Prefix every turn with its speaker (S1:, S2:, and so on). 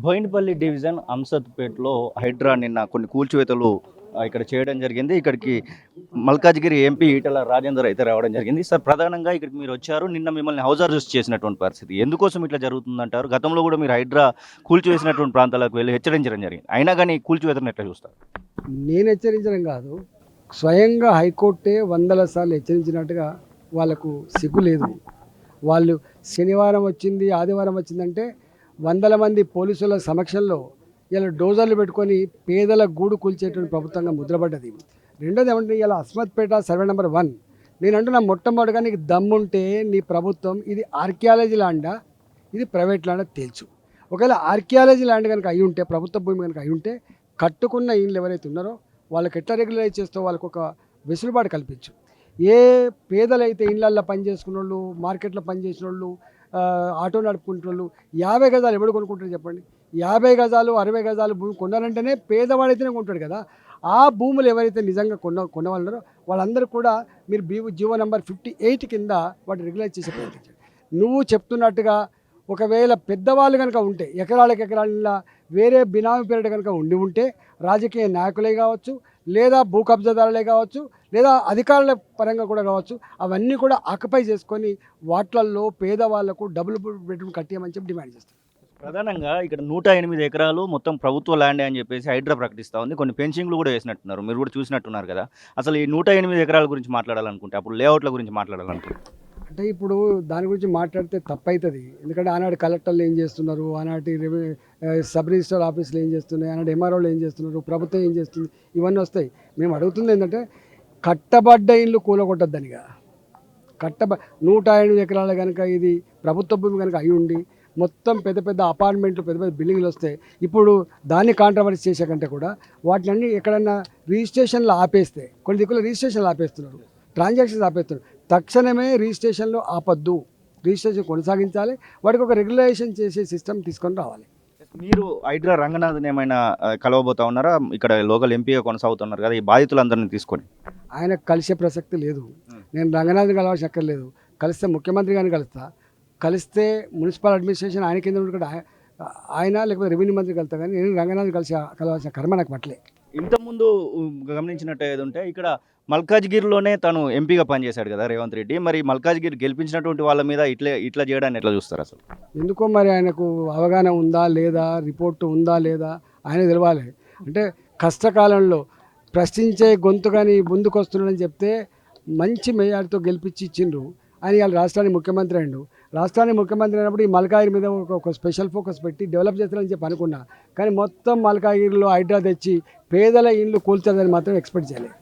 S1: Boinapalli division అంసత్పేటలో Hydraa నిన్న కొన్ని కూల్చివేతలు ఇక్కడ చేయడం జరిగింది. ఇక్కడికి మల్కాజ్గిరి ఎంపీ ఈటెల రాజేందర్ అయితే రావడం జరిగింది. సార్, ప్రధానంగా ఇక్కడికి మీరు వచ్చారు. నిన్న మిమ్మల్ని హౌస్ అరెస్ట్ చేసినటువంటి పరిస్థితి ఎందుకోసం ఇట్లా జరుగుతుందంటారు? గతంలో కూడా మీరు హైడ్రా కూల్చివేసినటువంటి ప్రాంతాలకు వెళ్ళి హెచ్చరించడం జరిగింది. అయినా కానీ కూల్చివేతను ఎట్లా చూస్తారు?
S2: నేను హెచ్చరించడం కాదు, స్వయంగా హైకోర్టే వందల సార్లు హెచ్చరించినట్టుగా వాళ్ళకు సిగ్గు లేదు. వాళ్ళు శనివారం వచ్చింది, ఆదివారం వచ్చిందంటే వందల మంది పోలీసుల సమక్షంలో ఇలా డోజర్లు పెట్టుకొని పేదల గూడు కూల్చేటువంటి ప్రభుత్వంగా ముద్రపడ్డది. రెండోది ఏమంటే ఇలా అస్మత్పేట సర్వే నెంబర్ 1 నేను అంటున్నా, మొట్టమొదటిగా నీకు దమ్ముంటే నీ ప్రభుత్వం ఇది ఆర్కియాలజీ ల్యాండా, ఇది ప్రైవేట్ ల్యాండా తేల్చు. ఒకవేళ ఆర్కియాలజీ ల్యాండ్ కనుక అయి ఉంటే, ప్రభుత్వ భూమి కనుక అయి ఉంటే, కట్టుకున్న ఇళ్ళు ఎవరైతే ఉన్నారో వాళ్ళకి ఎట్లా రెగ్యులైజ్ చేస్తూ వాళ్ళకు ఒక వెసులుబాటు కల్పించు. ఏ పేదలైతే ఇళ్ళల్లో పనిచేసుకున్న వాళ్ళు, మార్కెట్లో పనిచేసిన వాళ్ళు, ఆటో నడుపుకుంటున్న వాళ్ళు 50 గజాలు ఎవడు కొనుక్కుంటారు చెప్పండి? 50 గజాలు 60 గజాలు భూమి కొనాలంటేనే పేదవాడైతేనే కొంటాడు కదా. ఆ భూములు ఎవరైతే నిజంగా కొన్నవాళ్ళన్నారో వాళ్ళందరూ కూడా మీరు జీవో నెంబర్ 58 కింద వాటి రెగ్యులైజ్ చేసే ప్రయత్నించండి. నువ్వు చెప్తున్నట్టుగా ఒకవేళ పెద్దవాళ్ళు కనుక ఉంటే, ఎకరాల వేరే బినామీ పేరిట కనుక ఉంటే, రాజకీయ నాయకులే కావచ్చు, లేదా భూ కబ్జాదారులే కావచ్చు, లేదా అధికారుల పరంగా కూడా కావచ్చు, అవన్నీ కూడా ఆక్యుపై చేసుకొని వాటిల్లో పేదవాళ్లకు డబుల్ బెడ్రూమ్ కట్టేయమని చెప్పి డిమాండ్ చేస్తారు.
S1: ప్రధానంగా ఇక్కడ 108 ఎకరాలు మొత్తం ప్రభుత్వ ల్యాండ్ అని చెప్పేసి హైడ్రా ప్రకటిస్తూ ఉంది. కొన్ని ఫెన్సింగ్లు కూడా వేసినట్టున్నారు, మీరు కూడా చూసినట్టున్నారు కదా. అసలు ఈ 108 ఎకరాల గురించి మాట్లాడాలనుకుంటే, అప్పుడు లేఅవుట్ల గురించి మాట్లాడాలనుకుంటే,
S2: అంటే ఇప్పుడు దాని గురించి మాట్లాడితే తప్పవుతుంది. ఎందుకంటే ఆనాడు కలెక్టర్లు ఏం చేస్తున్నారు, ఆనాటి సబ్ రిజిస్టర్ ఆఫీసులు ఏం చేస్తున్నాయి, ఆనాడు ఎంఆర్ఓలు ఏం చేస్తున్నారు, ప్రభుత్వం ఏం చేస్తుంది, ఇవన్నీ వస్తాయి. మేము అడుగుతుంది ఏంటంటే, కట్టబడ్డ ఇల్లు కూలగొట్టద్దనిగా. 108 ఎకరాలు కనుక ఇది ప్రభుత్వ భూమి కనుక అయి ఉండి మొత్తం పెద్ద పెద్ద అపార్ట్మెంట్లు, పెద్ద పెద్ద బిల్డింగ్లు వస్తాయి. ఇప్పుడు దాన్ని కాంట్రవర్సీ చేసే కంటే కూడా వాటిని ఎక్కడన్నా రిజిస్ట్రేషన్లు ఆపేస్తే, కొన్ని దిక్కులు రిజిస్ట్రేషన్లు ఆపేస్తున్నారు, ట్రాన్సాక్షన్స్ ఆపేస్తున్నారు. తక్షణమే రిజిస్ట్రేషన్లు ఆపద్దు, రిజిస్ట్రేషన్ కొనసాగించాలి. వాటికి ఒక రెగ్యులేషన్ చేసే సిస్టమ్ తీసుకొని రావాలి.
S1: మీరు హైడ్రా రంగనాథన్ ఏమైనా కలవబోతా ఉన్నారా? ఇక్కడ లోకల్ ఎంపీగా కొనసాగుతున్నారు కదా, ఈ బాధితులందరినీ తీసుకొని.
S2: ఆయన కలిసే ప్రసక్తి లేదు. నేను రంగనాథన్ కలవాల్సిన అక్కర్లేదు. కలిస్తే ముఖ్యమంత్రి గారిని కలిస్తే మున్సిపల్ అడ్మినిస్ట్రేషన్ ఆయన కింద ఉంటే ఆయన, లేకపోతే రెవెన్యూ మంత్రి కలుతా, కానీ నేను రంగనాథన్ కలవాల్సిన కర్మ నాకు పట్టలే.
S1: ఇంతకుముందు గమనించినట్టు ఏదంటే, ఇక్కడ మల్కాజ్గిరిలోనే తను ఎంపీగా పనిచేశాడు కదా రేవంత్ రెడ్డి. మరి మల్కాజ్గిరి గెలిపించినటువంటి వాళ్ళ మీద ఇట్లా చేయడాన్ని ఎట్లా చూస్తారు అసలు?
S2: ఎందుకో మరి ఆయనకు అవగాహన ఉందా లేదా, రిపోర్టు ఉందా లేదా ఆయన తెలవాలి. అంటే కష్టకాలంలో ప్రశ్నించే గొంతు కానీ ముందుకు వస్తున్నాడని చెప్తే మంచి మెజారిటీతో గెలిపించి ఇచ్చిండ్రు. ఆయన ఇవాళ రాష్ట్రానికి ముఖ్యమంత్రి అయ్యిండు. రాష్ట్రానికి ముఖ్యమంత్రి అయినప్పుడు ఈ మల్కాగిరి మీద ఒక స్పెషల్ ఫోకస్ పెట్టి డెవలప్ చేస్తారని చెప్పి అనుకున్నా. కానీ మొత్తం మల్కాగిరిలో హైడ్రా తెచ్చి పేదల ఇళ్ళు కూల్చాలని మాత్రం ఎక్స్పెక్ట్ చేయలేదు.